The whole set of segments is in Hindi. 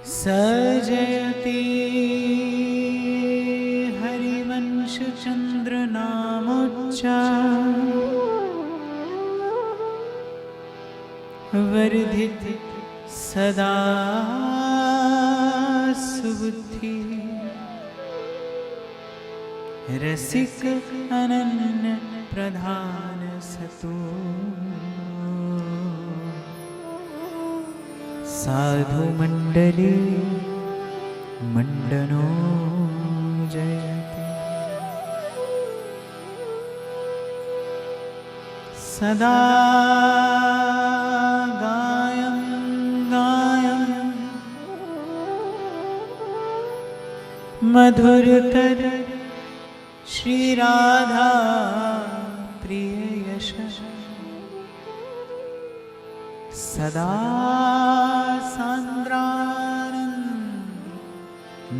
सजयति हरिवंश चंद्र नामोच्चार वर्धित सदा सुबुद्धि रसिक अनन्य प्रधान सतु साधु मंडली मंडनो जयते सदा गायं गायं मधुरतर श्री राधा प्रिय यश सदा सांद्रानंद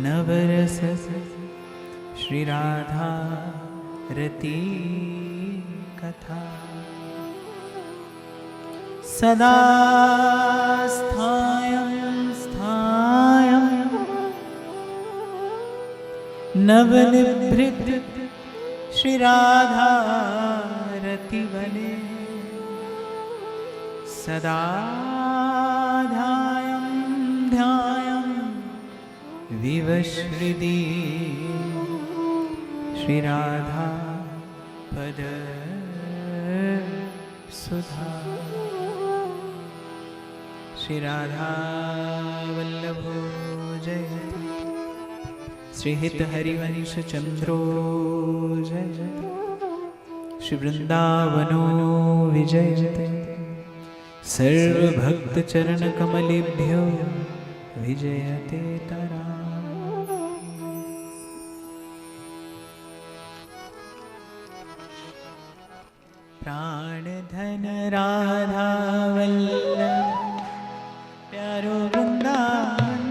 नवरस श्री राधा रति कथा सदा स्थायं स्थायं नवनिभृत श्री राधा रति बले सदा ध्यायं ध्यायं विवश्रुति श्री राधा पद सुधा श्री राधा वल्लभो जयते श्री हित हरिवंश चंद्रो जयते श्री वृंदावनो विजयते सर्वभक्त चरण कमलेभ्यो विजयते तरा प्राण धन राधा वल्लभ प्यारो वृंदावन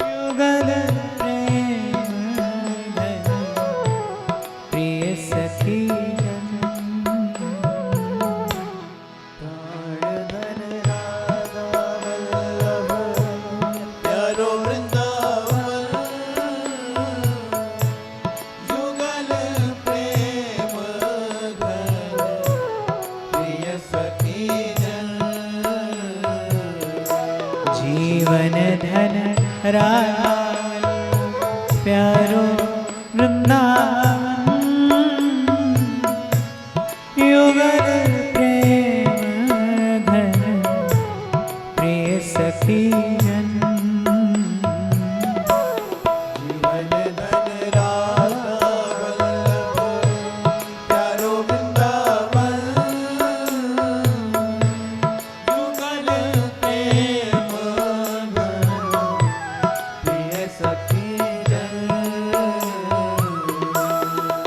युगल प्रेम धन प्रिय सखी राधा प्यारो वृंदावन युगल प्रेम धन प्रिय सखी जन जीवन धन राधा वल्लभ प्यारो वृंदावन युगल प्रेम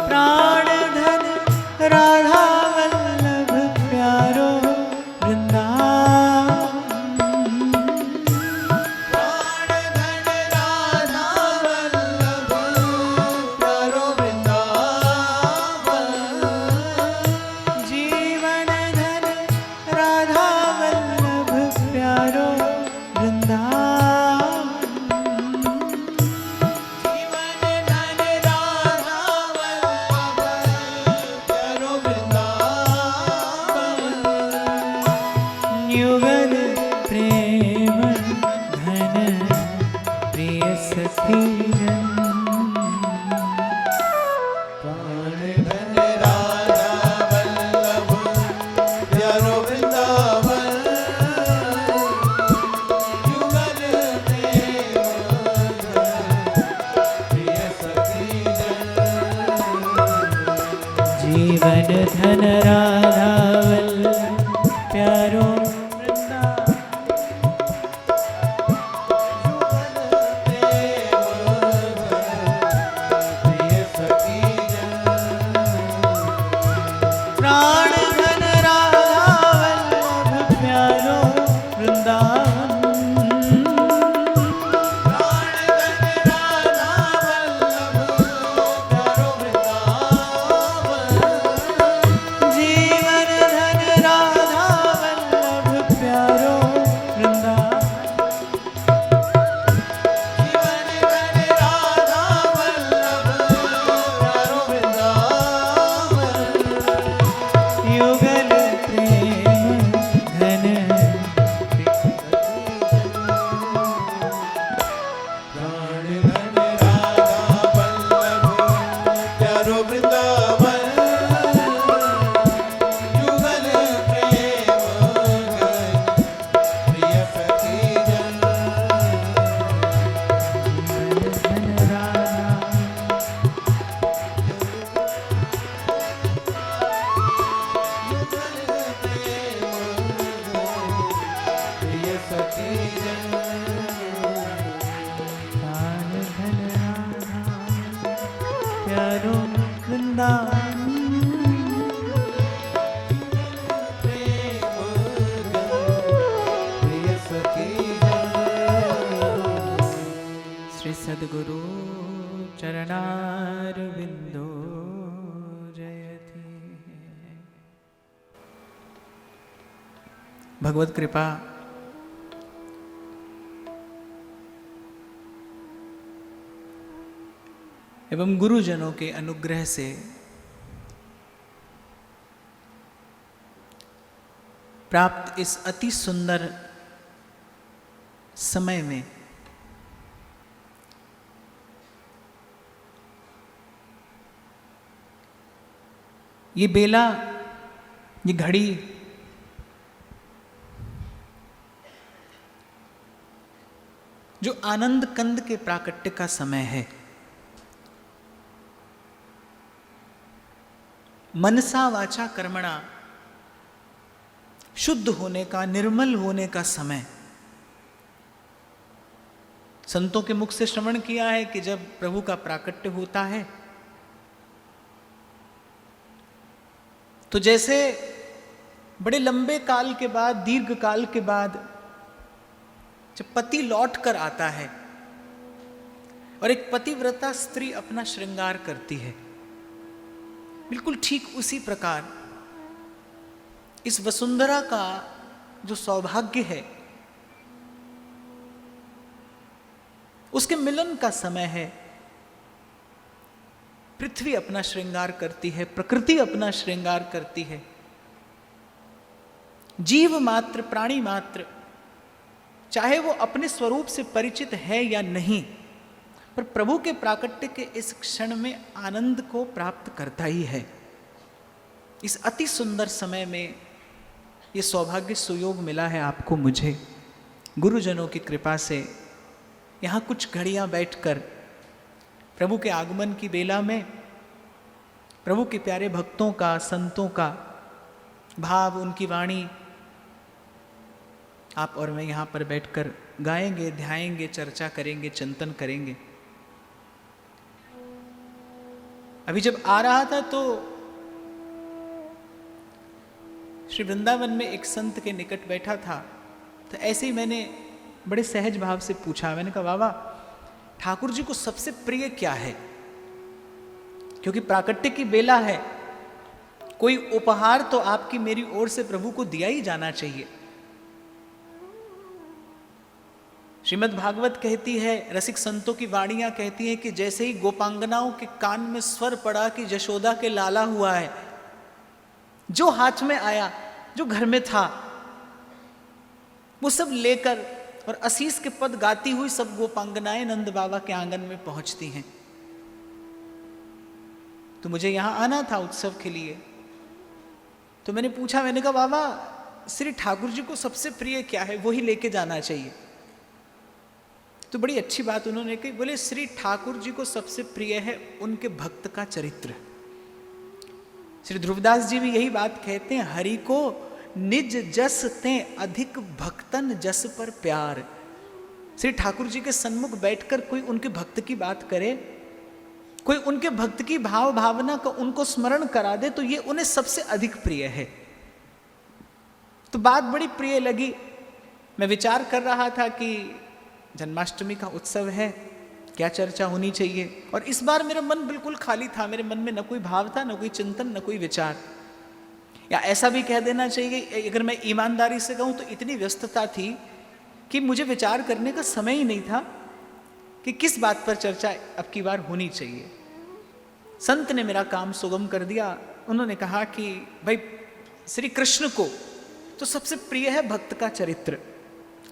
प्राण धन राधा वल्लभ प्यारो वृंदावन सखी जन प्राण धन राधा प्यारो वृंदावन प्रेम प्रिय सखी जन श्री सद्गुरु चरणारविंदो जयति। भगवत कृपा एवं गुरुजनों के अनुग्रह से प्राप्त इस अति सुंदर समय में ये बेला, ये घड़ी जो आनंद कंद के प्राकट्य का समय है, मनसा वाचा कर्मणा शुद्ध होने का, निर्मल होने का समय। संतों के मुख से श्रवण किया है कि जब प्रभु का प्राकट्य होता है तो जैसे बड़े लंबे काल के बाद, दीर्घ काल के बाद जब पति लौट कर आता है और एक पतिव्रता स्त्री अपना श्रृंगार करती है, बिल्कुल ठीक उसी प्रकार इस वसुंधरा का जो सौभाग्य है उसके मिलन का समय है। पृथ्वी अपना श्रृंगार करती है, प्रकृति अपना श्रृंगार करती है, जीव मात्र, प्राणी मात्र, चाहे वो अपने स्वरूप से परिचित है या नहीं, पर प्रभु के प्राकट्य के इस क्षण में आनंद को प्राप्त करता ही है। इस अति सुंदर समय में ये सौभाग्य सुयोग मिला है आपको, मुझे, गुरुजनों की कृपा से यहाँ कुछ घड़ियाँ बैठकर प्रभु के आगमन की बेला में प्रभु के प्यारे भक्तों का, संतों का भाव, उनकी वाणी आप और मैं यहाँ पर बैठकर गाएंगे, ध्याएंगे, चर्चा करेंगे, चिंतन करेंगे। अभी जब आ रहा था तो श्री वृंदावन में एक संत के निकट बैठा था, तो ऐसे ही मैंने बड़े सहज भाव से पूछा, मैंने कहा बाबा ठाकुर जी को सबसे प्रिय क्या है? क्योंकि प्राकट्य की बेला है, कोई उपहार तो आपकी मेरी ओर से प्रभु को दिया ही जाना चाहिए। श्रीमद् भागवत कहती है, रसिक संतों की वाणियां कहती हैं कि जैसे ही गोपांगनाओं के कान में स्वर पड़ा कि यशोदा के लाला हुआ है, जो हाथ में आया, जो घर में था, वो सब लेकर और आशीष के पद गाती हुई सब गोपांगनाएं नंद बाबा के आंगन में पहुंचती हैं। तो मुझे यहां आना था उत्सव के लिए, तो मैंने पूछा, मैंने कहा बाबा श्री ठाकुर जी को सबसे प्रिय क्या है, वही लेके जाना चाहिए। तो बड़ी अच्छी बात उन्होंने कही, बोले श्री ठाकुर जी को सबसे प्रिय है उनके भक्त का चरित्र। श्री ध्रुवदास जी भी यही बात कहते हैं, हरि को निज जस ते अधिक भक्तन जस पर प्यार। श्री ठाकुर जी के सन्मुख बैठकर कोई उनके भक्त की बात करे, कोई उनके भक्त की भाव भावना को उनको स्मरण करा दे, तो ये उन्हें सबसे अधिक प्रिय है। तो बात बड़ी प्रिय लगी। मैं विचार कर रहा था कि जन्माष्टमी का उत्सव है, क्या चर्चा होनी चाहिए, और इस बार मेरा मन बिल्कुल खाली था, मेरे मन में न कोई भाव था, न कोई चिंतन, न कोई विचार। या ऐसा भी कह देना चाहिए, अगर मैं ईमानदारी से कहूँ तो इतनी व्यस्तता थी कि मुझे विचार करने का समय ही नहीं था कि किस बात पर चर्चा अब की बार होनी चाहिए। संत ने मेरा काम सुगम कर दिया। उन्होंने कहा कि भाई श्री कृष्ण को तो सबसे प्रिय है भक्त का चरित्र,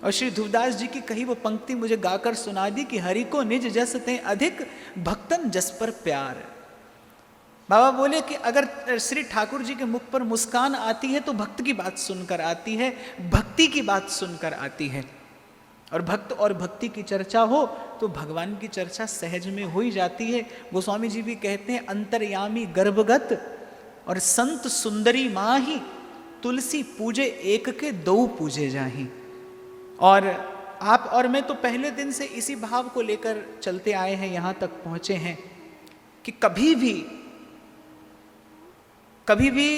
और श्री ध्रुवदास जी की कही वो पंक्ति मुझे गाकर सुना दी कि हरि को निज जस ते अधिक भक्तन जस पर प्यार। बाबा बोले कि अगर श्री ठाकुर जी के मुख पर मुस्कान आती है तो भक्त की बात सुनकर आती है, भक्ति की बात सुनकर आती है, और भक्त और भक्ति की चर्चा हो तो भगवान की चर्चा सहज में हो ही जाती है। गोस्वामी जी भी कहते हैं, अंतर्यामी गर्भगत और संत सुंदरी माही, तुलसी पूजे एक के दो पूजे जाही। और आप और मैं तो पहले दिन से इसी भाव को लेकर चलते आए हैं, यहां तक पहुंचे हैं कि कभी भी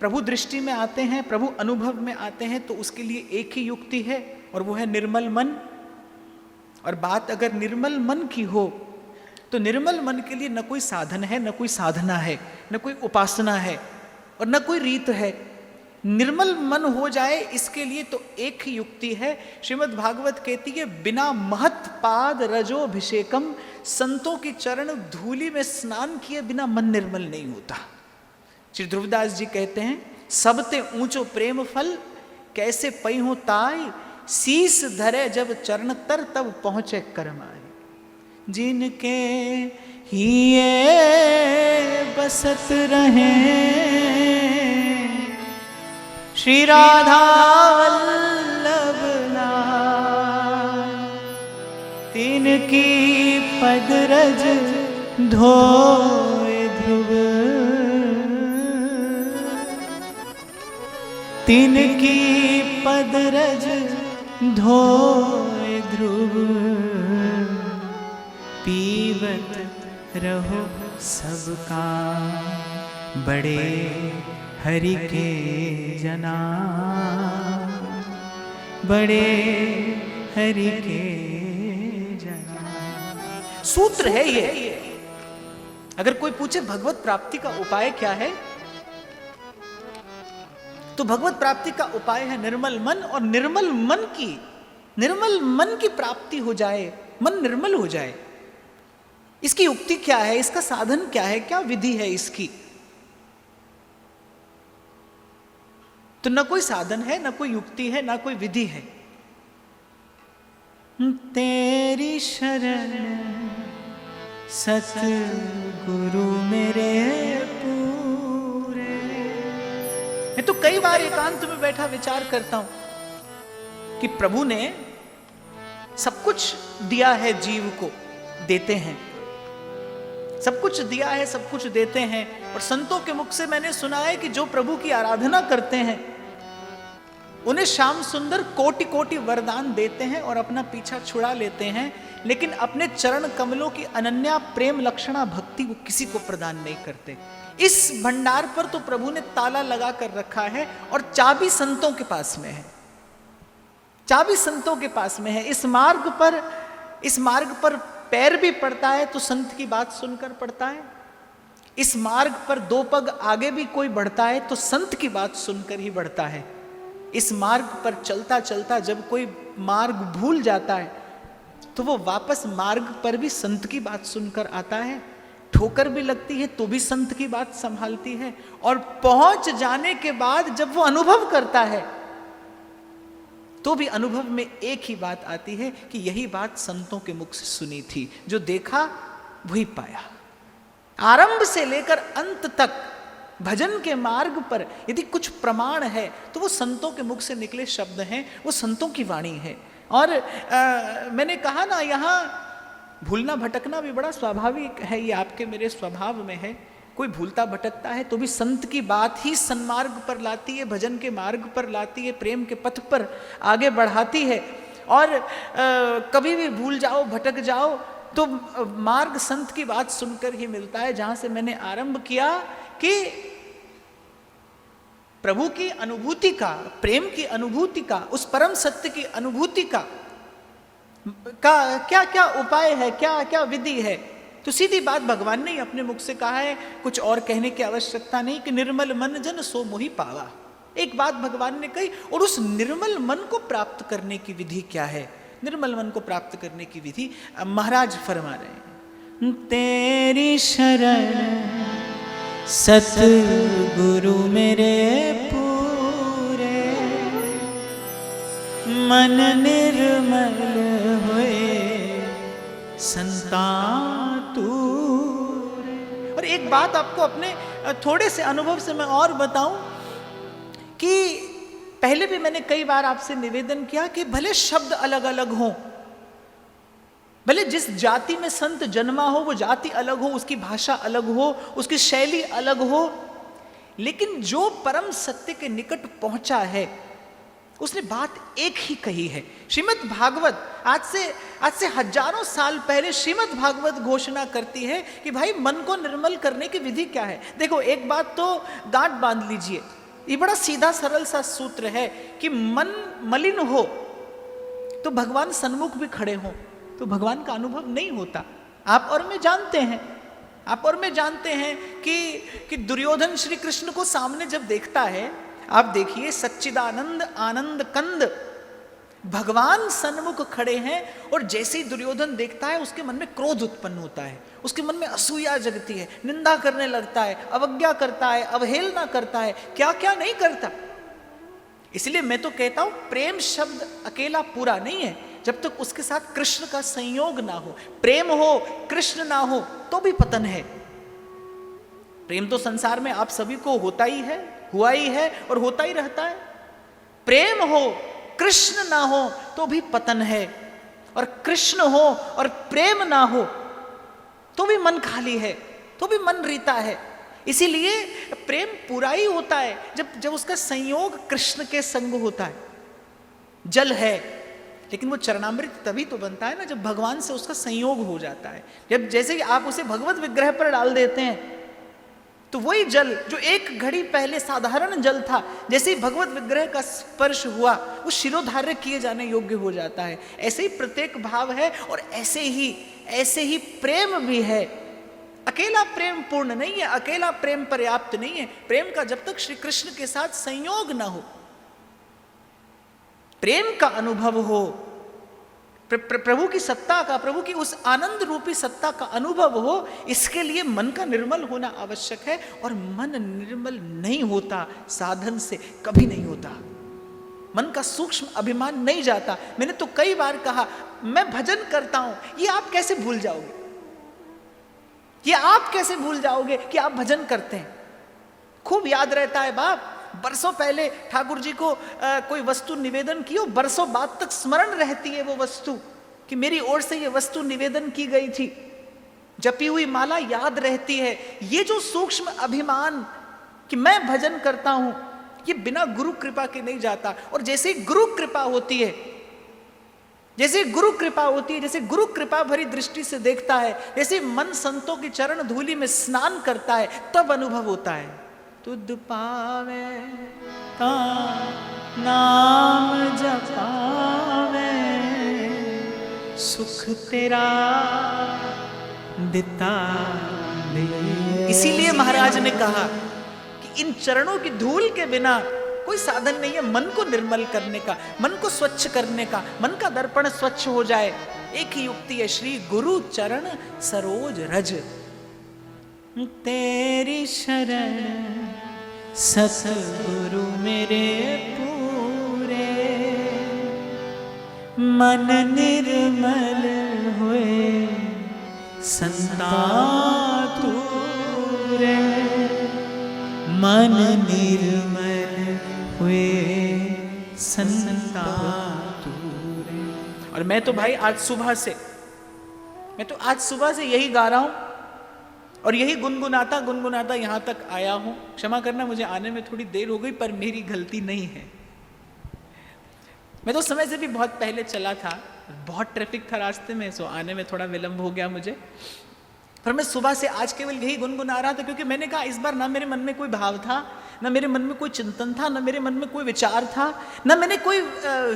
प्रभु दृष्टि में आते हैं, प्रभु अनुभव में आते हैं, तो उसके लिए एक ही युक्ति है और वो है निर्मल मन। और बात अगर निर्मल मन की हो तो निर्मल मन के लिए न कोई साधन है, न कोई साधना है, न कोई उपासना है और न कोई रीत है। निर्मल मन हो जाए इसके लिए तो एक ही युक्ति है। श्रीमद् भागवत कहती है, बिना महत पाद रजोभिषेकम, संतों की चरण धूलि में स्नान किए बिना मन निर्मल नहीं होता। श्री ध्रुवदास जी कहते हैं, सबते ऊंचो प्रेम फल कैसे पई हो ताई, शीस धरे जब चरण तर तब पहुंचे करमाई। जिनके हिये बसत रहे श्री राधा वल्लभ लाल, तिनकी पदरज धोए ध्रुव, तिनकी पदरज धोए ध्रुव, पीवत रहो सबका बड़े हरि के जना, बड़े हरि के जना। सूत्र है ये। अगर कोई पूछे भगवत प्राप्ति का उपाय क्या है, तो भगवत प्राप्ति का उपाय है निर्मल मन। और निर्मल मन की प्राप्ति हो जाए, मन निर्मल हो जाए, इसकी युक्ति क्या है, इसका साधन क्या है, क्या विधि है इसकी? तो न कोई साधन है, न कोई युक्ति है, न कोई विधि है। तेरी शरण सतगुरु मेरे पूरे। मैं तो कई बार एकांत में बैठा विचार करता हूं कि प्रभु ने सब कुछ दिया है, जीव को देते हैं, सब कुछ दिया है, सब कुछ देते हैं। और संतों के मुख से मैंने सुना है कि जो प्रभु की आराधना करते हैं उन्हें श्याम सुंदर कोटि कोटि वरदान देते हैं और अपना पीछा छुड़ा लेते हैं, लेकिन अपने चरण कमलों की अनन्या प्रेम लक्षणा भक्ति वो किसी को प्रदान नहीं करते। इस भंडार पर तो प्रभु ने ताला लगा कर रखा है और चाबी संतों के पास में है, चाबी संतों के पास में है। इस मार्ग पर पैर भी पड़ता है तो संत की बात सुनकर पड़ता है। इस मार्ग पर दो पग आगे भी कोई बढ़ता है तो संत की बात सुनकर ही बढ़ता है। इस मार्ग पर चलता चलता जब कोई मार्ग भूल जाता है तो वो वापस मार्ग पर भी संत की बात सुनकर आता है। ठोकर भी लगती है तो भी संत की बात संभालती है। और पहुंच जाने के बाद जब वो अनुभव करता है तो भी अनुभव में एक ही बात आती है कि यही बात संतों के मुख से सुनी थी, जो देखा वही पाया। आरंभ से लेकर अंत तक भजन के मार्ग पर यदि कुछ प्रमाण है तो वो संतों के मुख से निकले शब्द हैं, वो संतों की वाणी है। और मैंने कहा ना, यहाँ भूलना भटकना भी बड़ा स्वाभाविक है, ये आपके मेरे स्वभाव में है। कोई भूलता भटकता है तो भी संत की बात ही सन्मार्ग पर लाती है, भजन के मार्ग पर लाती है, प्रेम के पथ पर आगे बढ़ाती है। और कभी भी भूल जाओ, भटक जाओ तो मार्ग संत की बात सुनकर ही मिलता है। जहां से मैंने आरंभ किया कि प्रभु की अनुभूति का, प्रेम की अनुभूति का, उस परम सत्य की अनुभूति का क्या क्या उपाय है, क्या क्या विधि है, तो सीधी बात भगवान ने अपने मुख से कहा है, कुछ और कहने की आवश्यकता नहीं कि निर्मल मन जन सो मोहि पावा। एक बात भगवान ने कही और उस निर्मल मन को प्राप्त करने की विधि क्या है? निर्मल मन को प्राप्त करने की विधि महाराज फरमा रहे हैं, तेरी शरण सतगुरु मेरे पूरे, मन निर्मल होए संता तूरे। और एक बात आपको अपने थोड़े से अनुभव से मैं और बताऊं कि पहले भी मैंने कई बार आपसे निवेदन किया कि भले शब्द अलग अलग हों, भले जिस जाति में संत जन्मा हो वो जाति अलग हो, उसकी भाषा अलग हो, उसकी शैली अलग हो, लेकिन जो परम सत्य के निकट पहुंचा है उसने बात एक ही कही है। श्रीमद् भागवत आज से हजारों साल पहले श्रीमद् भागवत घोषणा करती है कि भाई मन को निर्मल करने की विधि क्या है। देखो, एक बात तो गांठ बांध लीजिए, ये बड़ा सीधा सरल सा सूत्र है कि मन मलिन हो तो भगवान सन्मुख भी खड़े हो तो भगवान का अनुभव नहीं होता। आप और मैं जानते हैं कि दुर्योधन श्री कृष्ण को सामने जब देखता है, आप देखिए सच्चिदानंद आनंद कंद भगवान सन्मुख खड़े हैं, और जैसे ही दुर्योधन देखता है उसके मन में क्रोध उत्पन्न होता है, उसके मन में असूया जगती है, निंदा करने लगता है, अवज्ञा करता है, अवहेलना करता है, क्या क्या नहीं करता। इसलिए मैं तो कहता हूं प्रेम शब्द अकेला पूरा नहीं है जब तक उसके साथ कृष्ण का संयोग ना हो। प्रेम हो कृष्ण ना हो तो भी पतन है। प्रेम तो संसार में आप सभी को होता ही है, हुआ ही है और होता ही रहता है। प्रेम हो कृष्ण ना हो तो भी पतन है, और कृष्ण हो और प्रेम ना हो तो भी मन खाली है, तो भी मन रीता है। इसीलिए प्रेम पूरा ही होता है जब उसका संयोग कृष्ण के संग होता है। जल है लेकिन वो चरणामृत तभी तो बनता है ना जब भगवान से उसका संयोग हो जाता है। जब जैसे कि आप उसे भगवत विग्रह पर डाल देते हैं तो वही जल जो एक घड़ी पहले साधारण जल था, जैसे ही भगवत विग्रह का स्पर्श हुआ वो शिरोधार्य किए जाने योग्य हो जाता है। ऐसे ही प्रत्येक भाव है, और ऐसे ही प्रेम भी है। अकेला प्रेम पूर्ण नहीं है, अकेला प्रेम पर्याप्त नहीं है। प्रेम का जब तक श्री कृष्ण के साथ संयोग ना हो, प्रेम का अनुभव हो, प्रभु की सत्ता का, प्रभु की उस आनंद रूपी सत्ता का अनुभव हो, इसके लिए मन का निर्मल होना आवश्यक है। और मन निर्मल नहीं होता साधन से, कभी नहीं होता। मन का सूक्ष्म अभिमान नहीं जाता। मैंने तो कई बार कहा मैं भजन करता हूं, ये आप कैसे भूल जाओगे? ये आप कैसे भूल जाओगे कि आप भजन करते हैं? खूब याद रहता है बाप, बरसों पहले ठाकुर जी को कोई वस्तु निवेदन की हो, बरसों बाद तक स्मरण रहती है वो वस्तु कि मेरी ओर से ये वस्तु निवेदन की गई थी। जपी हुई माला याद रहती है। ये जो सूक्ष्म अभिमान कि मैं भजन करता हूं, ये बिना गुरु कृपा के नहीं जाता। और जैसे गुरु कृपा होती है, जैसे गुरु कृपा भरी दृष्टि से देखता है, जैसे मन संतों की चरण धूलि में स्नान करता है, तब अनुभव होता है। तुद पावे ता नाम जपावे, सुख तेरा दिता दे। इसीलिए महाराज ने कहा कि इन चरणों की धूल के बिना कोई साधन नहीं है मन को निर्मल करने का, मन को स्वच्छ करने का। मन का दर्पण स्वच्छ हो जाए, एक ही युक्ति है, श्री गुरु चरण सरोज रज। तेरी शरण सतगुरु मेरे पूरे, मन निर्मल हुए संता तूरे, मन निर्मल हुए संता तूरे। और मैं तो भाई आज सुबह से यही गा रहा हूं और यही गुनगुनाता यहां तक आया हूं। क्षमा करना, मुझे आने में थोड़ी देर हो गई, पर मेरी गलती नहीं है। मैं तो समय से भी बहुत पहले चला था, बहुत ट्रैफिक था रास्ते में, सो आने में थोड़ा विलंब हो गया मुझे। पर मैं सुबह से आज केवल यही गुनगुना रहा था, क्योंकि मैंने कहा इस बार ना मेरे मन में कोई भाव था, ना मेरे मन में कोई चिंतन था, ना मेरे मन में कोई विचार था, ना मैंने कोई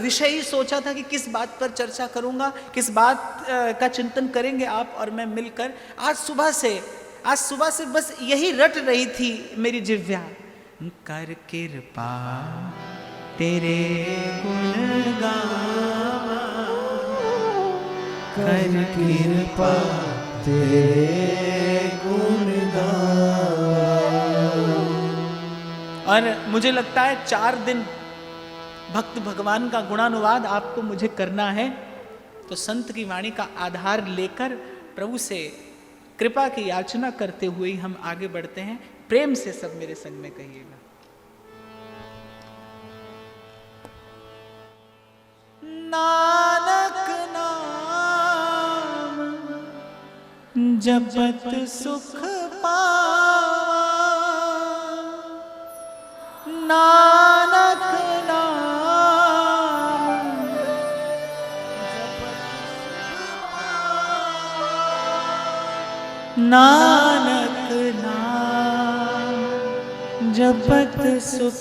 विषय ही सोचा था कि किस बात पर चर्चा करूंगा, किस बात का चिंतन करेंगे आप और मैं मिलकर। आज सुबह से बस यही रट रही थी मेरी जिह्वा, कर कृपा तेरे गुण गावा, कर कृपा तेरे गुण गावा। और मुझे लगता है 4 दिन भक्त भगवान का गुणानुवाद आपको मुझे करना है, तो संत की वाणी का आधार लेकर प्रभु से कृपा की याचना करते हुए ही हम आगे बढ़ते हैं। प्रेम से सब मेरे संग में कहिएगा। नानक नाम जपत सुख पावा, नानक नाम नानक नाम जपत सुख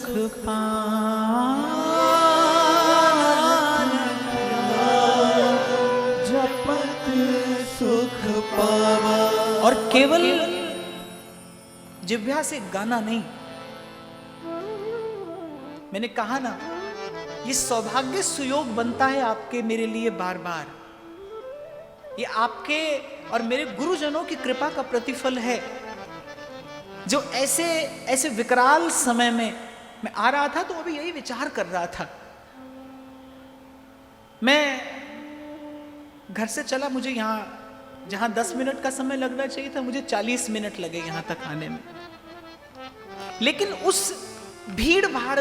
जपत सुख पावा। और केवल जिह्वा से गाना नहीं, मैंने कहा ना, ये सौभाग्य सुयोग बनता है आपके मेरे लिए बार बार। ये आपके और मेरे गुरुजनों की कृपा का प्रतिफल है, जो ऐसे ऐसे विकराल समय में मैं आ रहा था तो अभी यही विचार कर रहा था। मैं घर से चला, मुझे यहाँ जहां 10 मिनट का समय लगना चाहिए था, मुझे 40 मिनट लगे यहां तक आने में। लेकिन उस भीड़ भाड़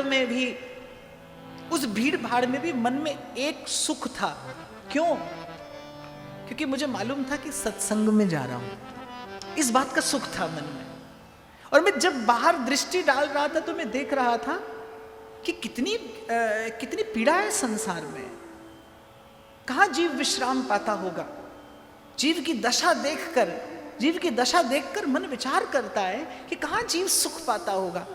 में भी मन में एक सुख था। क्यों? क्योंकि मुझे मालूम था कि सत्संग में जा रहा हूं, इस बात का सुख था मन में। और मैं जब बाहर दृष्टि डाल रहा था तो मैं देख रहा था कि कितनी पीड़ा है संसार में। कहां जीव विश्राम पाता होगा। जीव की दशा देखकर मन विचार करता है कि कहां जीव सुख पाता होगा।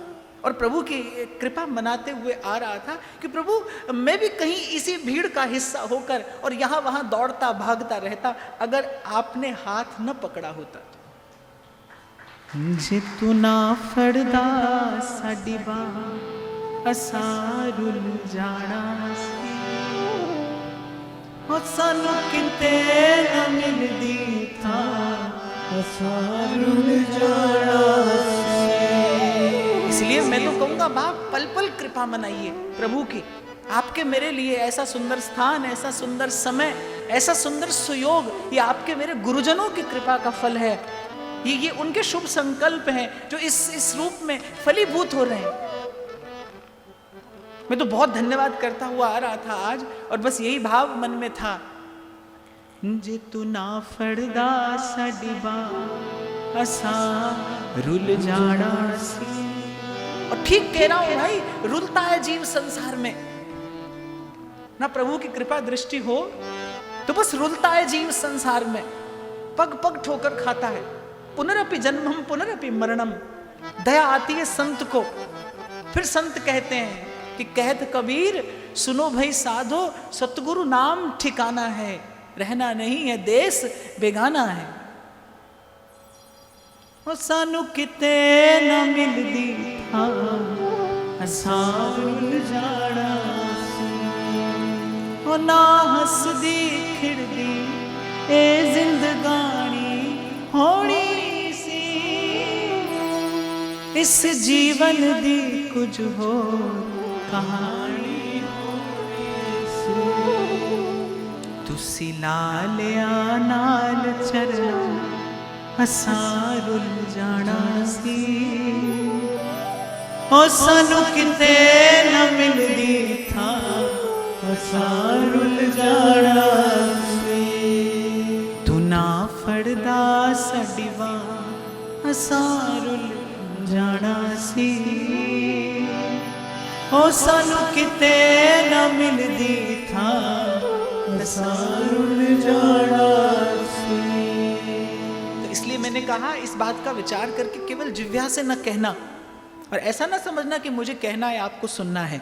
और प्रभु की कृपा मनाते हुए आ रहा था कि प्रभु मैं भी कहीं इसी भीड़ का हिस्सा होकर और यहां वहां दौड़ता भागता रहता, अगर आपने हाथ न पकड़ा होता। जे तू ना फड़दा साडी बाह असां रुल जाना सी, हो सानू किते न मिलदी था असां रुल जाना सी। इसलिए मैं तो कहूंगा बाप, पल पल कृपा मनाइए प्रभु की। आपके मेरे लिए ऐसा सुंदर स्थान, ऐसा सुंदर समय, ऐसा सुंदर सुयोग, ये आपके मेरे गुरुजनों की कृपा का फल है। ये उनके शुभ संकल्प हैं जो इस रूप में फलीभूत हो रहे हैं। मैं तो बहुत धन्यवाद करता हुआ आ रहा था आज, और बस यही भाव मन में था, जे तू ना फड़दा साडी बाह असां रुल जाना सी। और ठीक कह रहा हूं भाई, रुलता है जीव संसार में। ना प्रभु की कृपा दृष्टि हो तो बस रुलता है जीव संसार में, पग पग ठोकर खाता है। पुनरपि जन्मम पुनरपि मरणम। दया आती है संत को, फिर संत कहते हैं कि कहत कबीर सुनो भाई साधो, सतगुरु नाम ठिकाना है, रहना नहीं है देश बेगाना है। ओ सानू किते न मिलदी था असां रुल जाना सी। ओ ना हसदी खिड़दी ए जिंदगानी होनी सी, इस जीवन दी कुछ हो कहानी होनी सी। तुसी लालिया नाल चरना असां रुल जाना सी। ओ सानू किते न मिलदी था असां रुल जाना सी। तू ना फड़दा साडी बाह असां रुल जाना सी। ओ सानू किते न मिलदी था असां रुल जाना सी। तो इसलिए मैंने कहा, इस बात का विचार करके केवल जिह्वा से न कहना, और ऐसा ना समझना कि मुझे कहना है आपको सुनना है।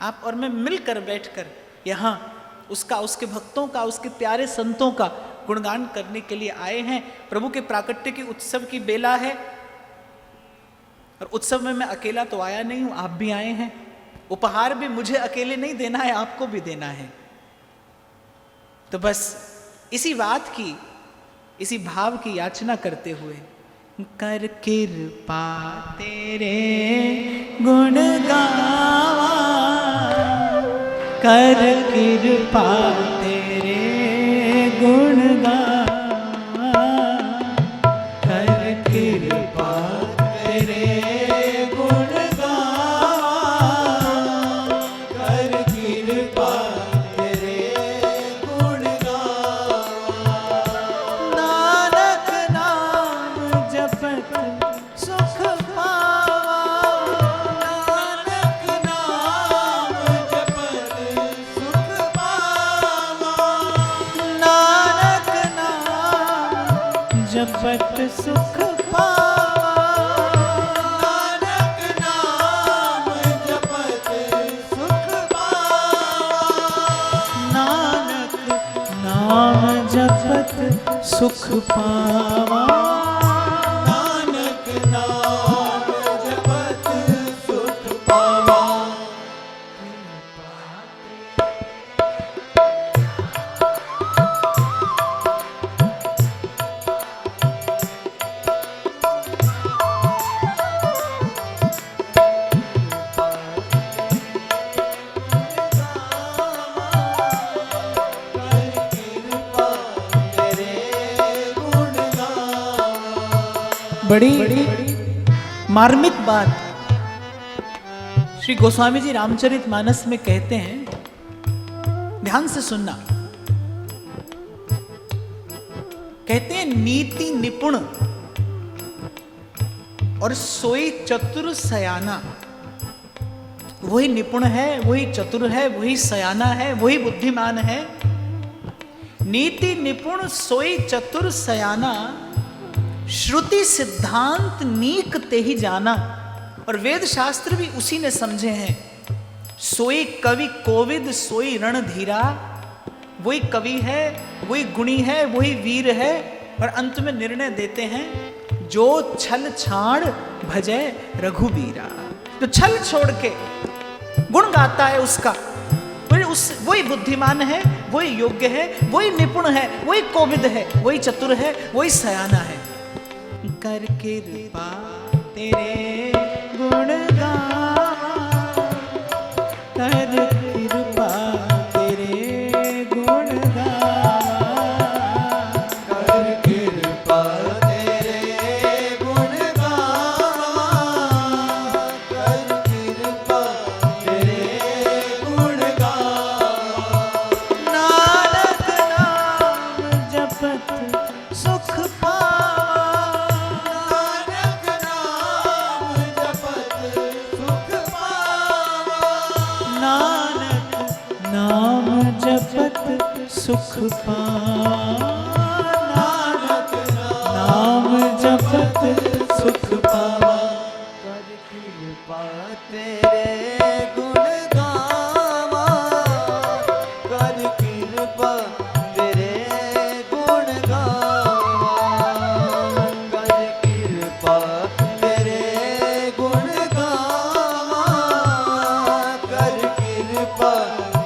आप और मैं मिलकर बैठकर यहाँ उसका, उसके भक्तों का, उसके प्यारे संतों का गुणगान करने के लिए आए हैं। प्रभु के प्राकट्य की उत्सव की बेला है, और उत्सव में मैं अकेला तो आया नहीं हूं, आप भी आए हैं। उपहार भी मुझे अकेले नहीं देना है, आपको भी देना है। तो बस इसी बात की, इसी भाव की याचना करते हुए, कर कृपा तेरे गुण गावा, कर कृपा तेरे गुण गावा, कर कृपा तेरे गुण गावा, कर कृपा तेरे गुण गावा। नानक नाम जपत सुख पावा, नानक नाम जपत सुख पावा। जपत सुख पावा। नानक नाम जपत सुख पावा। नानक नाम जपत सुख पावा। नानक नाम जपत सुख पावा। बड़ी मार्मिक बात श्री गोस्वामी जी रामचरितमानस में कहते हैं, ध्यान से सुनना। कहते हैं नीति निपुण और सोई चतुर सयाना। वही निपुण है, वही चतुर है, वही सयाना है, वही बुद्धिमान है। नीति निपुण सोई चतुर सयाना, श्रुति सिद्धांत नीक ते ही जाना। और वेद शास्त्र भी उसी ने समझे हैं। सोई कवि कोविद सोई रणधीरा, वही कवि है, वही गुणी है, वही वीर है। और अंत में निर्णय देते हैं, जो छल छाड़ भजय रघुबीरा। तो छल छोड़ के गुण गाता है उसका, वही बुद्धिमान है, वही योग्य है, वही निपुण है, वही कोविद है, वही चतुर है, वही सयाना है। कर कृपा तेरे गुण गावा, कर कृपा तेरे गुण गावा। कर कृपा तेरे गुण गावा। कर कृपा तेरे गुण गावा। नानक नाम जपत सुख पावा। सुख पावा। नानक नाम जपत सुख पावा। कर कृपा तेरे गुण गावा। कर कृपा तेरे गुण गावा। कर कृपा तेरे गुण गावा। कर कृपा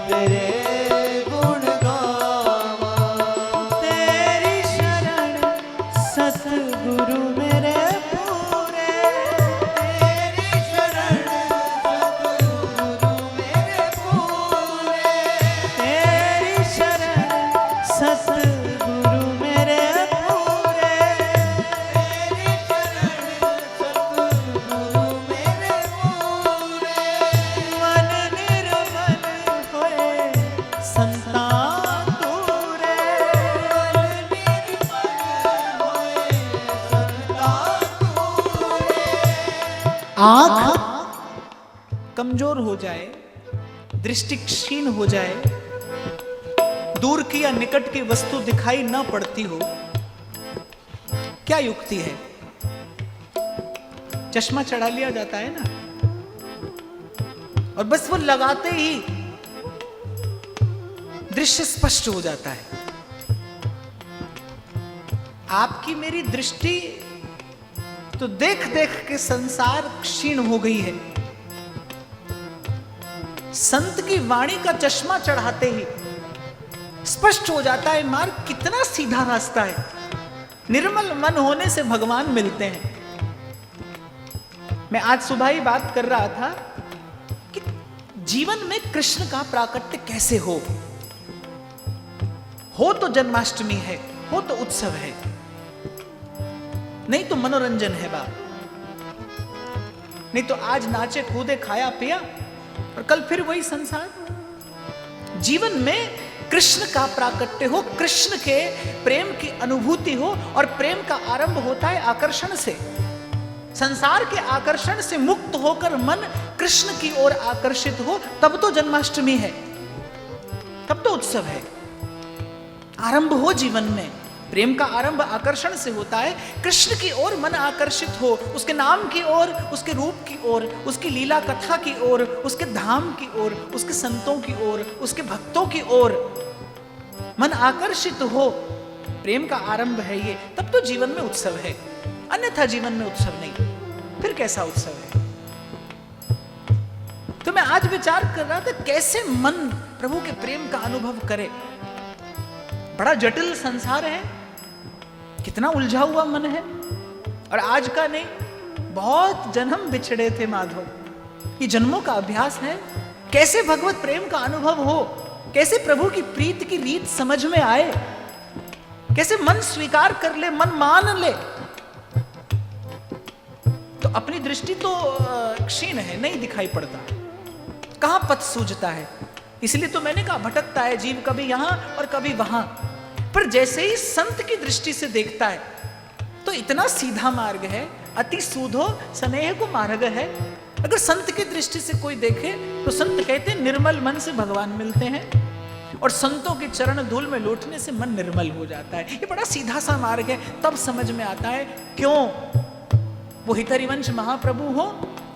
तेरे सतगुरु मेरे पूरे। तेरी शरण सतगुरु मेरे पूरे। तेरी शरण सतगुरु मेरे पूरे। तेरी शरण सतगुरु मेरे पूरे। मन निर्मल होए संतान दूरे। आंख कमजोर हो जाए, दृष्टि क्षीण हो जाए, दूर की या निकट की वस्तु दिखाई न पड़ती हो, क्या युक्ति है? चश्मा चढ़ा लिया जाता है ना, और बस वो लगाते ही दृश्य स्पष्ट हो जाता है। आपकी मेरी दृष्टि तो देख देख के संसार क्षीण हो गई है। संत की वाणी का चश्मा चढ़ाते ही स्पष्ट हो जाता है, मार्ग कितना सीधा रास्ता है। निर्मल मन होने से भगवान मिलते हैं। मैं आज सुबह ही बात कर रहा था कि जीवन में कृष्ण का प्राकट्य कैसे हो तो जन्माष्टमी है, हो तो उत्सव है, नहीं तो मनोरंजन है बात। नहीं तो आज नाचे कूदे खाया पिया और कल फिर वही संसार। जीवन में कृष्ण का प्राकट्य हो, कृष्ण के प्रेम की अनुभूति हो, और प्रेम का आरंभ होता है आकर्षण से। संसार के आकर्षण से मुक्त होकर मन कृष्ण की ओर आकर्षित हो, तब तो जन्माष्टमी है, तब तो उत्सव है। आरंभ हो जीवन में, प्रेम का आरंभ आकर्षण से होता है। कृष्ण की ओर मन आकर्षित हो, उसके नाम की ओर, उसके रूप की ओर, उसकी लीला कथा की ओर, उसके धाम की ओर, उसके संतों की ओर, उसके भक्तों की ओर मन आकर्षित हो, प्रेम का आरंभ है ये, तब तो जीवन में उत्सव है, अन्यथा जीवन में उत्सव नहीं। फिर कैसा उत्सव है? तो मैं आज विचार कर रहा था कैसे मन प्रभु के प्रेम का अनुभव करे। बड़ा जटिल संसार है, कितना उलझा हुआ मन है, और आज का नहीं, बहुत जन्म बिछड़े थे माधव, ये जन्मों का अभ्यास है। कैसे भगवत प्रेम का अनुभव हो, कैसे प्रभु की प्रीति की रीत समझ में आए, कैसे मन स्वीकार कर ले, मन मान ले। तो अपनी दृष्टि तो क्षीण है, नहीं दिखाई पड़ता, कहां पथ सूझता है। इसलिए तो मैंने कहा भटकता है जीव, कभी यहां और कभी वहां। पर जैसे ही संत की दृष्टि से देखता है तो इतना सीधा मार्ग है, अति सूधो स्नेह को मार्ग है। अगर संत की दृष्टि से कोई देखे तो संत कहते हैं निर्मल मन से भगवान मिलते हैं, और संतों के चरण धूल में लौटने से मन निर्मल हो जाता है। ये बड़ा सीधा सा मार्ग है। तब समझ में आता है क्यों वो हितरिवंश महाप्रभु हो,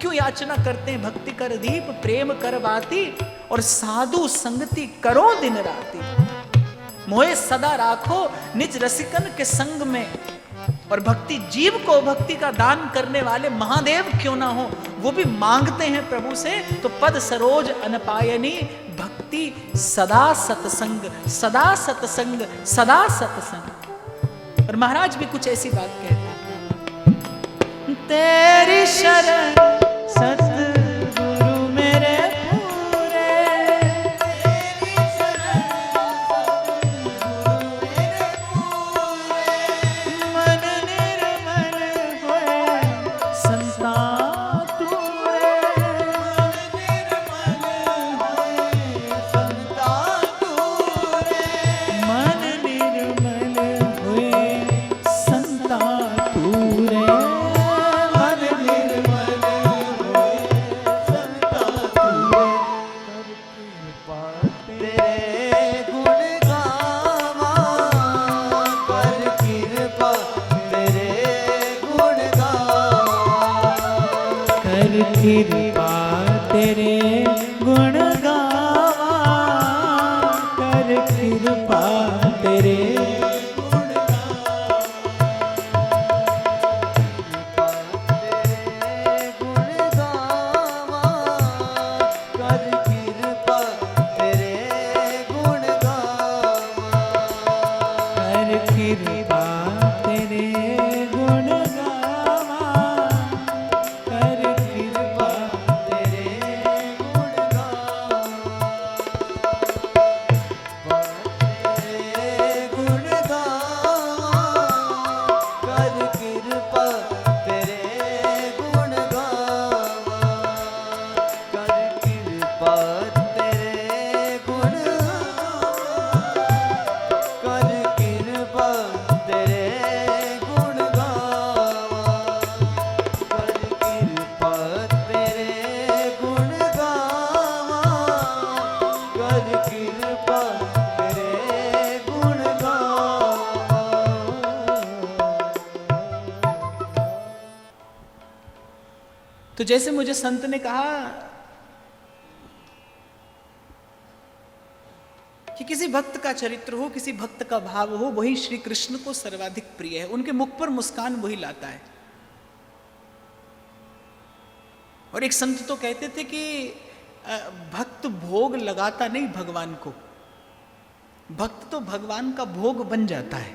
क्यों याचना करते हैं भक्ति कर दीप प्रेम कर बाती, और साधु संगति करो दिन राती, मोहे सदा राखो निज रसिकन के संग में। और भक्ति जीव को भक्ति का दान करने वाले महादेव क्यों ना हो, वो भी मांगते हैं प्रभु से। तो पद सरोज अनपायनी भक्ति सदा सत्संग, सदा सत्संग, सदा सत्संग। और महाराज भी कुछ ऐसी बात कहते हैं, तेरी शरण सतगुरु मेरे पूरे, तेरी शरण सतगुरु मेरे पूरे, मन निर्मल होए संता तूरे, मन निर्मल होए संता तूरे, मन निर्मल होए संता तूरे, मन निर्मल होए संता तूरे। तेरे गुण गावा, कर कृपा तेरे गुण गावा, कर कृपा तेरे गुण गावा, कर कृपा तेरे गुण गावा, तेरे गुण गावा, कर कृपा तेरे गुण गावा, कर कृपा तेरे गुण गावा, कर कृपा तेरे गुण गावा, तेरे गुण गावा, कर कृपा तेरे गुण गावा, कर कृपा तेरे गुण गावा, कर कृपा तेरे गुण गावा, कर कृपा तेरे गुण गावा, कर कृपा तेरे गुण गावा। तो जैसे मुझे संत ने कहा कि किसी भक्त का चरित्र हो, किसी भक्त का भाव हो, वही श्री कृष्ण को सर्वाधिक प्रिय है, उनके मुख पर मुस्कान वही लाता है। और एक संत तो कहते थे कि भक्त भोग लगाता नहीं भगवान को, भक्त तो भगवान का भोग बन जाता है,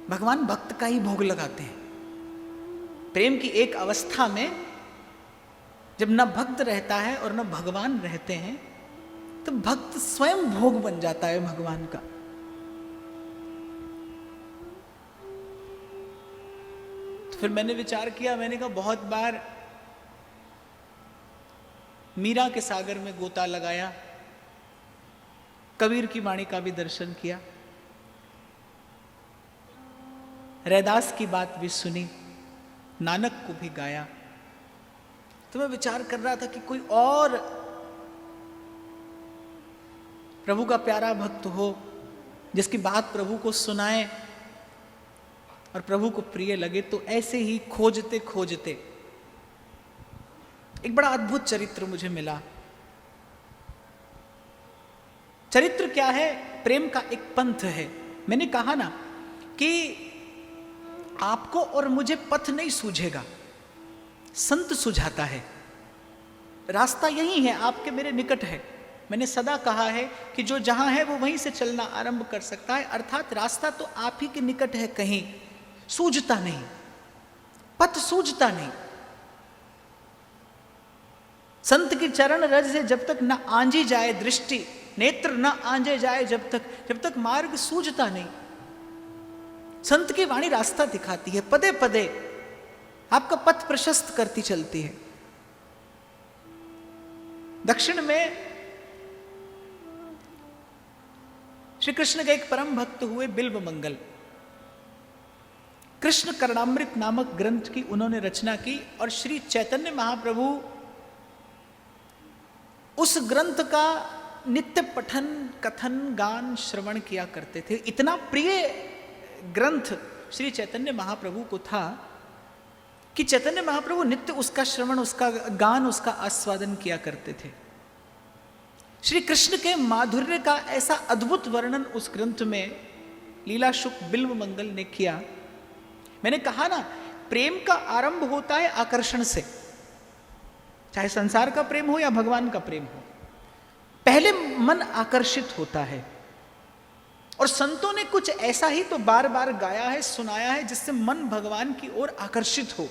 भगवान भक्त का ही भोग लगाते हैं। प्रेम की एक अवस्था में जब न भक्त रहता है और न भगवान रहते हैं, तो भक्त स्वयं भोग बन जाता है भगवान का। तो फिर मैंने विचार किया, मैंने कहा बहुत बार मीरा के सागर में गोता लगाया, कबीर की वाणी का भी दर्शन किया, रैदास की बात भी सुनी, नानक को भी गाया। तो मैं विचार कर रहा था कि कोई और प्रभु का प्यारा भक्त हो जिसकी बात प्रभु को सुनाए और प्रभु को प्रिय लगे। तो ऐसे ही खोजते खोजते एक बड़ा अद्भुत चरित्र मुझे मिला। चरित्र क्या है? प्रेम का एक पंथ है। मैंने कहा ना कि आपको और मुझे पथ नहीं सूझेगा, संत सुझाता है। रास्ता यही है, आपके मेरे निकट है। मैंने सदा कहा है कि जो जहां है वो वहीं से चलना आरंभ कर सकता है, अर्थात रास्ता तो आप ही के निकट है, कहीं सूझता नहीं, पथ सूझता नहीं। संत की चरण रज से जब तक न आंजी जाए दृष्टि, नेत्र न आंजे जाए जब तक मार्ग सूझता नहीं। संत की वाणी रास्ता दिखाती है, पदे पदे आपका पथ प्रशस्त करती चलती है। दक्षिण में श्री कृष्ण के एक परम भक्त हुए बिल्व मंगल। कृष्ण कर्णामृत नामक ग्रंथ की उन्होंने रचना की और श्री चैतन्य महाप्रभु उस ग्रंथ का नित्य पठन कथन गान श्रवण किया करते थे। इतना प्रिय ग्रंथ श्री चैतन्य महाप्रभु को था कि चैतन्य महाप्रभु नित्य उसका श्रवण, उसका गान, उसका आस्वादन किया करते थे। श्री कृष्ण के माधुर्य का ऐसा अद्भुत वर्णन उस ग्रंथ में लीला शुक बिल्व मंगल ने किया। मैंने कहा ना, प्रेम का आरंभ होता है आकर्षण से, चाहे संसार का प्रेम हो या भगवान का प्रेम हो। पहले मन आकर्षित होता है और संतों ने कुछ ऐसा ही तो बार बार गाया है, सुनाया है, जिससे मन भगवान की ओर आकर्षित हो।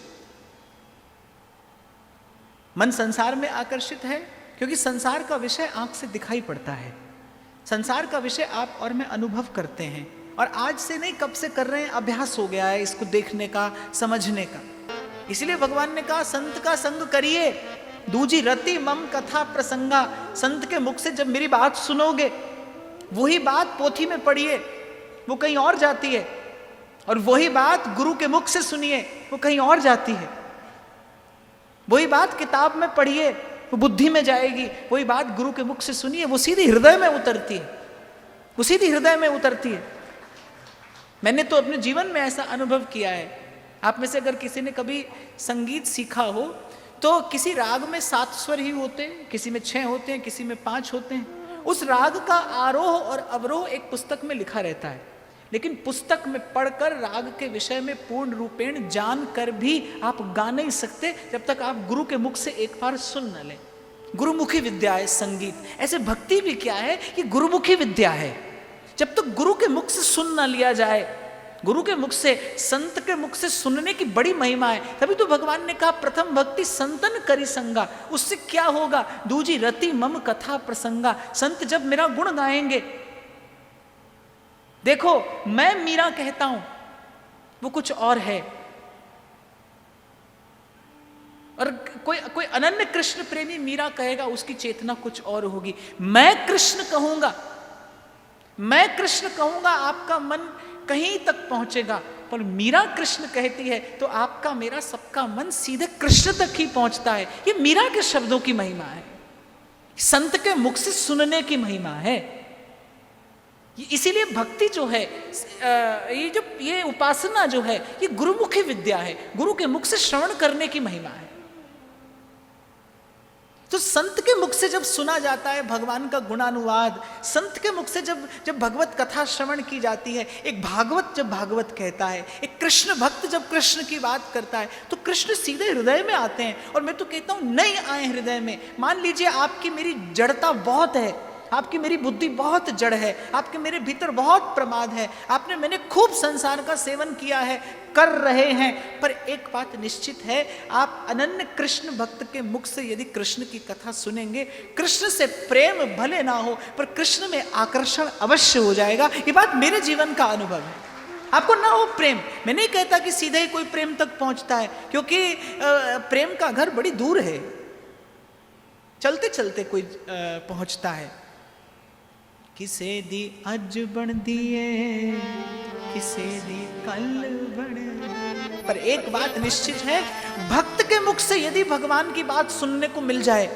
मन संसार में आकर्षित है क्योंकि संसार का विषय आंख से दिखाई पड़ता है, संसार का विषय आप और मैं अनुभव करते हैं, और आज से नहीं कब से कर रहे हैं, अभ्यास हो गया है इसको देखने का, समझने का। इसलिए भगवान ने कहा संत का संग करिए, दूजी रति मम कथा प्रसंगा। संत के मुख से जब मेरी बात सुनोगे, वही बात पोथी में पढ़िए, वो कहीं और जाती है, और वही बात गुरु के मुख से सुनिए, वो कहीं और जाती है। वही बात किताब में पढ़िए, वो बुद्धि में जाएगी, वही बात गुरु के मुख से सुनिए, वो सीधी हृदय में उतरती है, वो सीधी हृदय में उतरती है। मैंने तो अपने जीवन में ऐसा अनुभव किया है। आप में से अगर किसी ने कभी संगीत सीखा हो तो किसी राग में 7 स्वर ही होते हैं, किसी में 6 होते हैं, किसी में 5 होते हैं। उस राग का आरोह और अवरोह एक पुस्तक में लिखा रहता है, लेकिन पुस्तक में पढ़कर राग के विषय में पूर्ण रूपेण जान कर भी आप गा नहीं सकते जब तक आप गुरु के मुख से एक बार सुन न लें। गुरुमुखी विद्या है संगीत। ऐसे भक्ति भी क्या है कि गुरुमुखी विद्या है। जब तक गुरु के मुख से सुन ना लिया जाए, गुरु के मुख से, संत के मुख से सुनने की बड़ी महिमा है। तभी तो भगवान ने कहा प्रथम भक्ति संतन करी संगा। उससे क्या होगा? दूजी रति मम कथा प्रसंगा। संत जब मेरा गुण गाएंगे, देखो मैं मीरा कहता हूं, वो कुछ और है, और कोई अनन्य कृष्ण प्रेमी मीरा कहेगा, उसकी चेतना कुछ और होगी। मैं कृष्ण कहूंगा, मैं कृष्ण कहूंगा, आपका मन कहीं तक पहुंचेगा, पर मीरा कृष्ण कहती है तो आपका मेरा सबका मन सीधे कृष्ण तक ही पहुंचता है। ये मीरा के शब्दों की महिमा है, संत के मुख से सुनने की महिमा है। इसीलिए भक्ति जो है, ये उपासना जो है, ये गुरुमुखी विद्या है, गुरु के मुख से श्रवण करने की महिमा है। तो संत के मुख से जब सुना जाता है भगवान का गुणानुवाद, संत के मुख से जब भगवत कथा श्रवण की जाती है, एक भागवत जब भागवत कहता है, एक कृष्ण भक्त जब कृष्ण की बात करता है, तो कृष्ण सीधे हृदय में आते हैं। और मैं तो कहता हूं नहीं आए हृदय में। मान लीजिए आपकी मेरी जड़ता बहुत है, आपकी मेरी बुद्धि बहुत जड़ है, आपके मेरे भीतर बहुत प्रमाद है, आपने मैंने खूब संसार का सेवन किया है, कर रहे हैं, पर एक बात निश्चित है, आप अनन्य कृष्ण भक्त के मुख से यदि कृष्ण की कथा सुनेंगे, कृष्ण से प्रेम भले ना हो पर कृष्ण में आकर्षण अवश्य हो जाएगा। ये बात मेरे जीवन का अनुभव है। आपको ना हो प्रेम, मैं नहीं कहता कि सीधे ही कोई प्रेम तक पहुंचता है, क्योंकि प्रेम का घर बड़ी दूर है, चलते चलते कोई पहुंचता है। किसे दी अज बन दिए, किसे दी कल बन। पर एक बात निश्चित है, भक्त के मुख से यदि भगवान की बात सुनने को मिल जाए,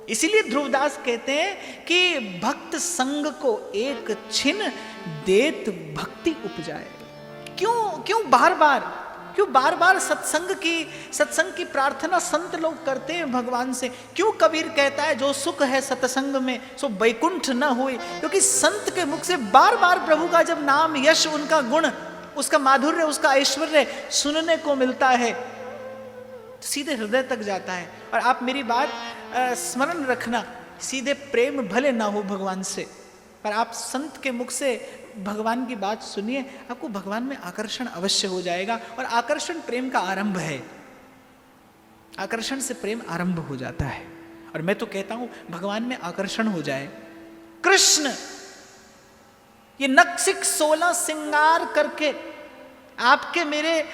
इसीलिए ध्रुवदास कहते हैं कि भक्त संग को एक छिन देत भक्ति उपजाए। क्यों बार बार सत्संग की प्रार्थना संत लोग करते हैं भगवान से? क्यों कबीर कहता है जो सुख है सत्संग में सो वैकुंठ न होए? क्योंकि संत के मुख से बार बार प्रभु का जब नाम, यश, उनका गुण, उसका माधुर्य, उसका ऐश्वर्य सुनने को मिलता है, सीधे हृदय तक जाता है। और आप मेरी बात स्मरण रखना, सीधे प्रेम भले ना हो भगवान से, पर आप संत के मुख से भगवान की बात सुनिए, आपको भगवान में आकर्षण अवश्य हो जाएगा। और आकर्षण प्रेम का आरंभ है, आकर्षण से प्रेम आरंभ हो जाता है। और मैं तो कहता हूं भगवान में आकर्षण हो जाए। कृष्ण ये नक्सिक 16 श्रृंगार करके आपके मेरे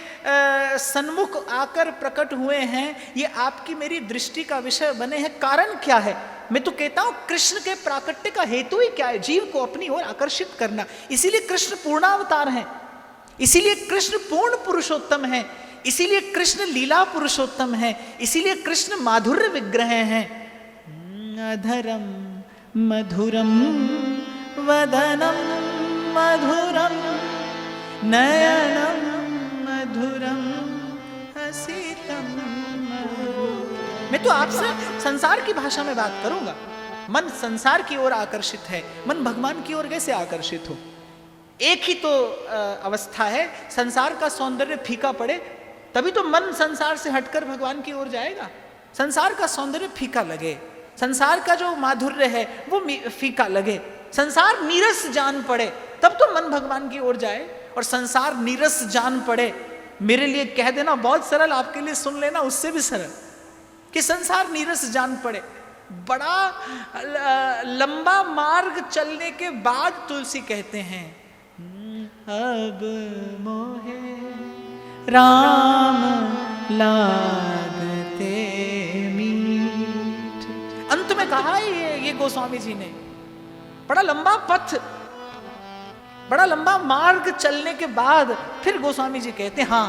सन्मुख आकर प्रकट हुए हैं, ये आपकी मेरी दृष्टि का विषय बने हैं। कारण क्या है? मैं तो कहता हूं कृष्ण के प्राकट्य का हेतु ही क्या है? जीव को अपनी ओर आकर्षित करना। इसीलिए कृष्ण पूर्णावतार हैं, इसीलिए कृष्ण पूर्ण पुरुषोत्तम है, इसीलिए कृष्ण लीला पुरुषोत्तम है, इसीलिए कृष्ण माधुर्य विग्रह हैं। अधरम मधुरम वदनम मधुरम नयनम मधुरम हसितम। मैं तो आपसे संसार की भाषा में बात करूंगा। मन संसार की ओर आकर्षित है, मन भगवान की ओर कैसे आकर्षित हो? एक ही तो अवस्था है, संसार का सौंदर्य फीका पड़े तभी तो मन संसार से हटकर भगवान की ओर जाएगा। संसार का सौंदर्य फीका लगे, संसार का जो माधुर्य है वो फीका लगे, संसार नीरस जान पड़े तब तो मन भगवान की ओर जाए। और संसार नीरस जान पड़े, मेरे लिए कह देना बहुत सरल, आपके लिए सुन लेना उससे भी सरल, कि संसार नीरस जान पड़े। बड़ा लंबा मार्ग चलने के बाद तुलसी कहते हैं अब मोहे राम लागते मीठ। अंत में कहा है ये गोस्वामी जी ने, बड़ा लंबा पथ, बड़ा लंबा मार्ग चलने के बाद फिर गोस्वामी जी कहते हैं हाँ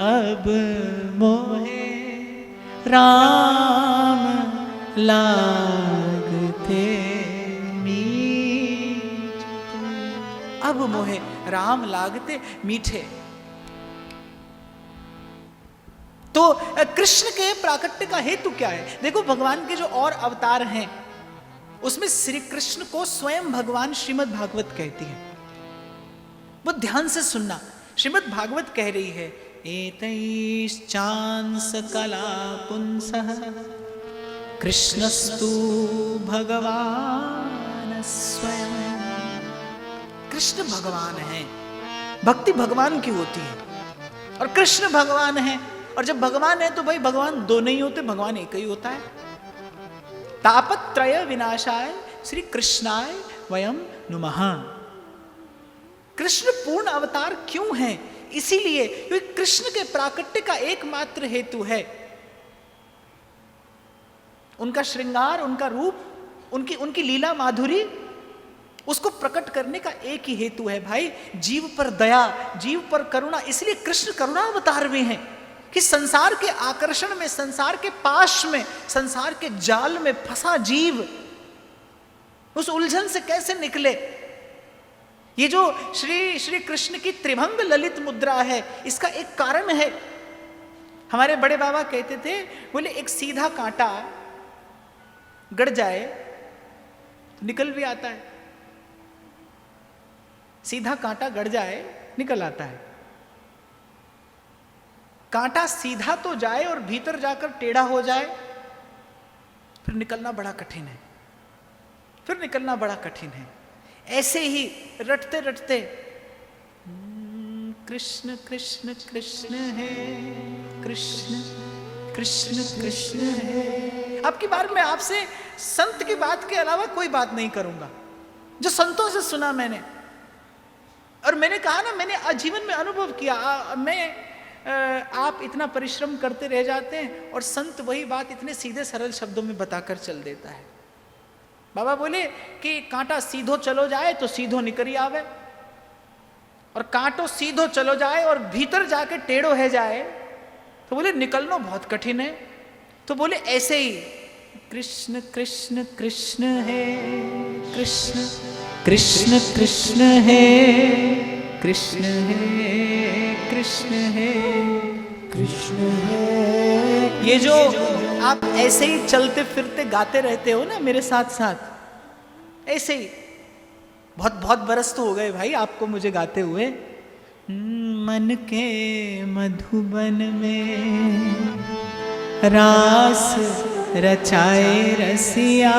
अब मोहे राम लागते मीठे, अब मोहे राम लागते मीठे। तो कृष्ण के प्राकट्य का हेतु क्या है? देखो भगवान के जो और अवतार हैं उसमें श्री कृष्ण को स्वयं भगवान श्रीमद् भागवत कहती है। वो ध्यान से सुनना, श्रीमद् भागवत कह रही है एतैश्चांस कला पुंसः कृष्णस्तु भगवान स्वयं। कृष्ण भगवान है, भक्ति भगवान की होती है और कृष्ण भगवान है। और जब भगवान है तो भाई भगवान दो नहीं होते, भगवान एक ही होता है। तापत्रय विनाशाय श्री कृष्णाय वयम नुमः। कृष्ण पूर्ण अवतार क्यों है? इसीलिए क्योंकि कृष्ण के प्राकट्य का एकमात्र हेतु है उनका श्रृंगार, उनका रूप, उनकी लीला माधुरी, उसको प्रकट करने का एक ही हेतु है भाई, जीव पर दया, जीव पर करुणा। इसलिए कृष्ण करुणा अवतार में है कि संसार के आकर्षण में, संसार के पाश में, संसार के जाल में फंसा जीव उस उलझन से कैसे निकले। ये जो श्री कृष्ण की त्रिभंग ललित मुद्रा है, इसका एक कारण है। हमारे बड़े बाबा कहते थे, बोले एक सीधा कांटा गड़ जाए तो निकल भी आता है, सीधा कांटा गड़ जाए निकल आता है। कांटा सीधा तो जाए और भीतर जाकर टेढ़ा हो जाए, फिर निकलना बड़ा कठिन है, फिर निकलना बड़ा कठिन है। ऐसे ही रटते रटते कृष्ण कृष्ण कृष्ण है, कृष्ण कृष्ण कृष्ण है। अब की बार मैं आपसे संत की बात के अलावा कोई बात नहीं करूंगा, जो संतों से सुना मैंने। और मैंने कहा ना, मैंने आजीवन में अनुभव किया। आप इतना परिश्रम करते रह जाते हैं और संत वही बात इतने सीधे सरल शब्दों में बताकर चल देता है। बाबा बोले कि कांटा सीधो चलो जाए तो सीधो निकरी आवे, और कांटो सीधो चलो जाए और भीतर जाके टेढ़ो है जाए तो बोले निकलना बहुत कठिन है। तो बोले ऐसे ही कृष्ण कृष्ण कृष्ण है कृष्ण कृष्ण कृष्ण है कृष्ण है कृष्ण है कृष्ण है। ये जो आप ऐसे ही चलते फिरते गाते रहते हो ना मेरे साथ साथ, ऐसे ही बहुत बहुत बरस तो हो गए भाई आपको मुझे गाते हुए। मन के मधुबन में रास रचाए रसिया,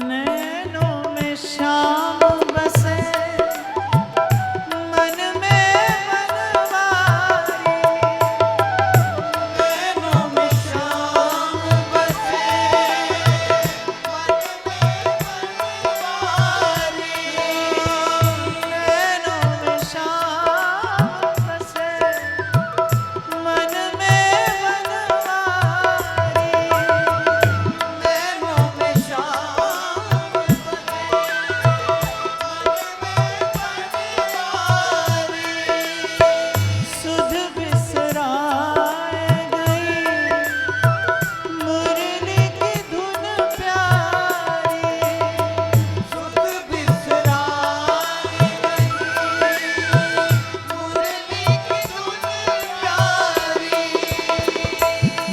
नैनों में शाम बसे मन में मनवारी, नैनों में शाम बसे नैनों में शाम बसे मन में मनवारी, नैनों में शाम सुध बिसराए गई मुरली की धुन प्यारी, सुध बिसराए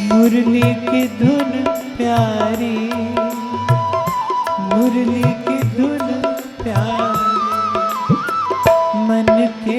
मुरली की धुन प्यारी, मुरली की धुन प्यारी, मन के